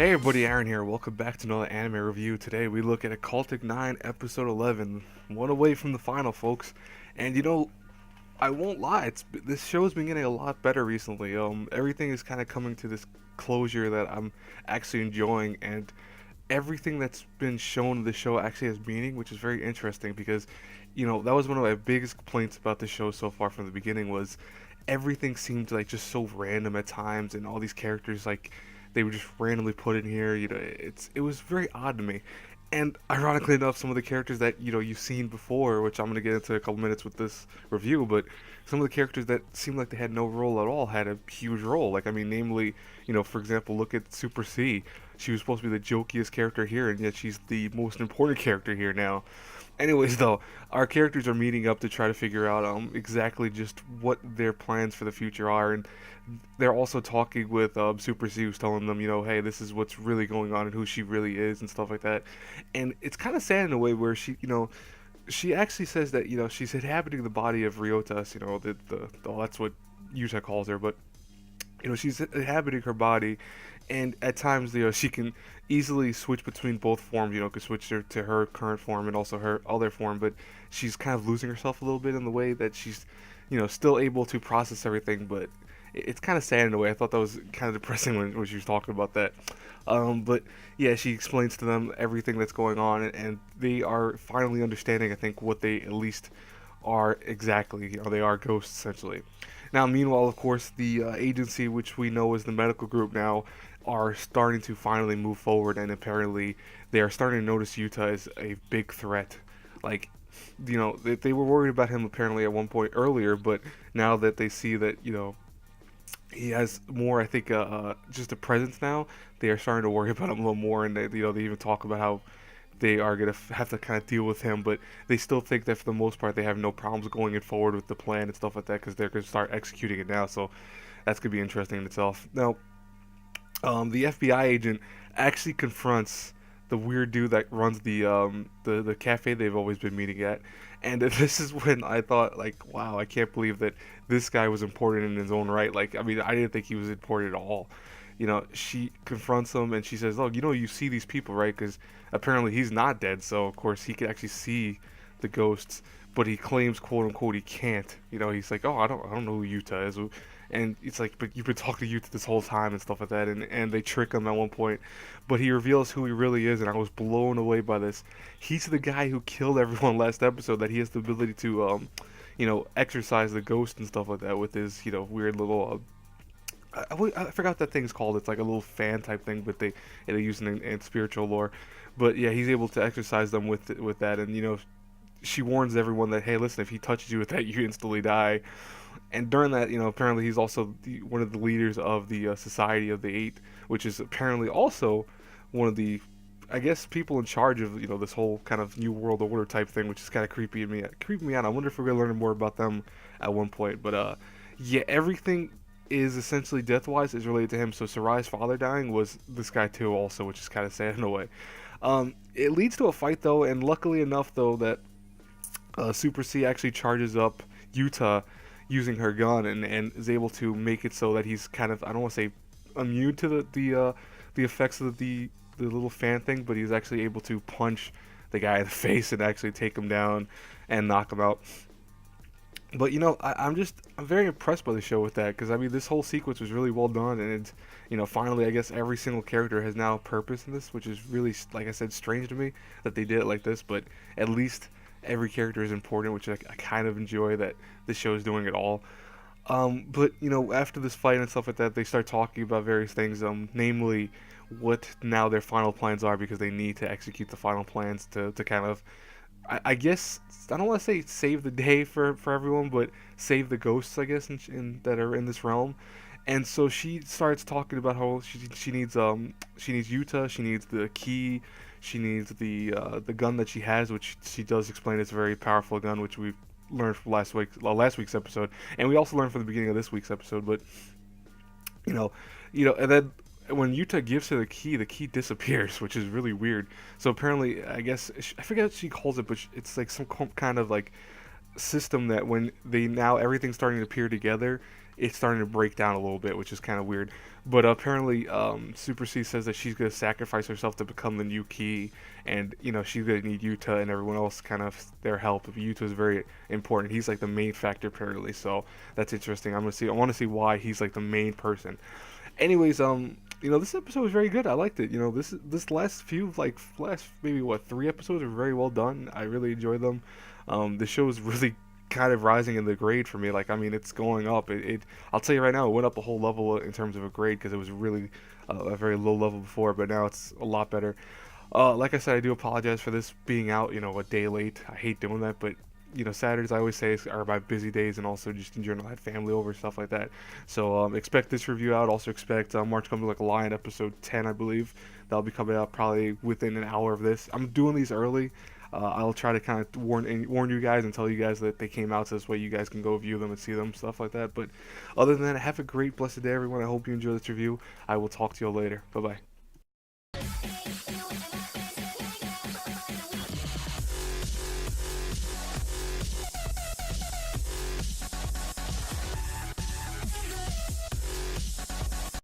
Hey everybody, Aaron here. Welcome back to another anime review. Today we look at Occultic 9, Episode 11. One away from the final, folks. And I won't lie, this show's been getting a lot better recently. Everything is kind of coming to this closure that I'm actually enjoying, and everything that's been shown in the show actually has meaning, which is very interesting because, that was one of my biggest complaints about the show so far from the beginning was everything seemed like just so random at times, and all these characters like they were just randomly put in here. It was very odd to me. And ironically enough, some of the characters that you've seen before, which I'm gonna get into in a couple minutes with this review, but some of the characters that seemed like they had no role at all had a huge role. Like, I mean, namely, for example, look at Super C. She was supposed to be the jokiest character here, and yet she's the most important character here now. Anyways, though, our characters are meeting up to try to figure out exactly just what their plans for the future are, and they're also talking with Super C, who's telling them, hey, this is what's really going on and who she really is and stuff like that. And it's kind of sad in a way where she actually says that she's inhabiting the body of Ryotas, that's what Yuta calls her, but she's inhabiting her body, and at times she can easily switch between both forms. Could switch her to her current form and also her other form, but she's kind of losing herself a little bit in the way that she's still able to process everything, but it's kind of sad in a way. I thought that was kind of depressing when she was talking about that. But yeah, she explains to them everything that's going on, and they are finally understanding, I think, what they at least are exactly. They are ghosts, essentially. Now, meanwhile, of course, the agency, which we know is the medical group now, are starting to finally move forward, and apparently they are starting to notice Yuta as a big threat. Like, they were worried about him apparently at one point earlier, but now that they see that, he has more, I think, just a presence now, they are starting to worry about him a little more, and they even talk about how they are going to have to kind of deal with him, but they still think that for the most part they have no problems going forward with the plan and stuff like that because they're going to start executing it now, so that's going to be interesting in itself. Now, the FBI agent actually confronts the weird dude that runs the cafe they've always been meeting at, and this is when I thought, like, wow, I can't believe that this guy was important in his own right. Like, I mean, I didn't think he was important at all. She confronts him and she says, "Oh, you see these people, right? Because apparently he's not dead, so of course he can actually see the ghosts, but he claims, quote unquote, he can't. He's like, oh, I don't know who Yuta is." And it's like, but you've been talking to Yuta this whole time and stuff like that, and they trick him at one point, but he reveals who he really is, and I was blown away by this. He's the guy who killed everyone last episode. That he has the ability to, exercise the ghost and stuff like that with his, weird little. I forgot what that thing's called. It's like a little fan type thing, but they use it in spiritual lore. But yeah, he's able to exercise them with that, and she warns everyone that, hey, listen, if he touches you with that, you instantly die. And during that, apparently he's also one of the leaders of the Society of the Eight, which is apparently also one of the, I guess, people in charge of this whole kind of new world order type thing, which is kind of creeping me out. I wonder if we're gonna learn more about them at one point. But yeah, everything is essentially death-wise is related to him. So Sarai's father dying was this guy too, also, which is kind of sad in a way. It leads to a fight though, and luckily enough though that Super C actually charges up Yuta using her gun, and is able to make it so that he's kind of, I don't want to say immune to the effects of the little fan thing, but he's actually able to punch the guy in the face and actually take him down and knock him out. But I'm very impressed by the show with that, because I mean, this whole sequence was really well done, and it's, finally, I guess every single character has now purpose in this, which is really, like I said, strange to me that they did it like this. But at least every character is important, which I kind of enjoy that this show is doing it all. But after this fight and stuff like that, they start talking about various things, namely what now their final plans are, because they need to execute the final plans to kind of, I guess, I don't want to say save the day for everyone, but save the ghosts, I guess, that are in this realm. And so she starts talking about how she needs Yuta, she needs the key, she needs the gun that she has, which she does explain is a very powerful gun, which we've learned from last week's episode, and we also learned from the beginning of this week's episode. But and then when Yuta gives her the key disappears, which is really weird. So apparently, I guess, I forget what she calls it, but it's like some kind of like system that when everything's starting to appear together, it's starting to break down a little bit, which is kind of weird. But apparently, Super C says that she's gonna sacrifice herself to become the new key, and she's gonna need Yuta and everyone else kind of their help. Yuta is very important. He's like the main factor apparently, so that's interesting. I want to see why he's like the main person. Anyways, this episode was very good. I liked it. This last few last maybe what 3 episodes are very well done. I really enjoyed them. The show is really kind of rising in the grade for me. Like, I mean, it's going up. I'll tell you right now, it went up a whole level in terms of a grade because it was really a very low level before, but now it's a lot better. Like I said, I do apologize for this being out, a day late. I hate doing that, but Saturdays I always say are my busy days, and also just in general I had family over, stuff like that. So expect this review out. Also expect March Comes Like a Lion episode 10, I believe. That'll be coming out probably within an hour of this. I'm doing these early. I'll try to kind of warn you guys and tell you guys that they came out, so this way you guys can go view them and see them, stuff like that. But other than that, have a great, blessed day, everyone. I hope you enjoy this review. I will talk to you all later. Bye bye.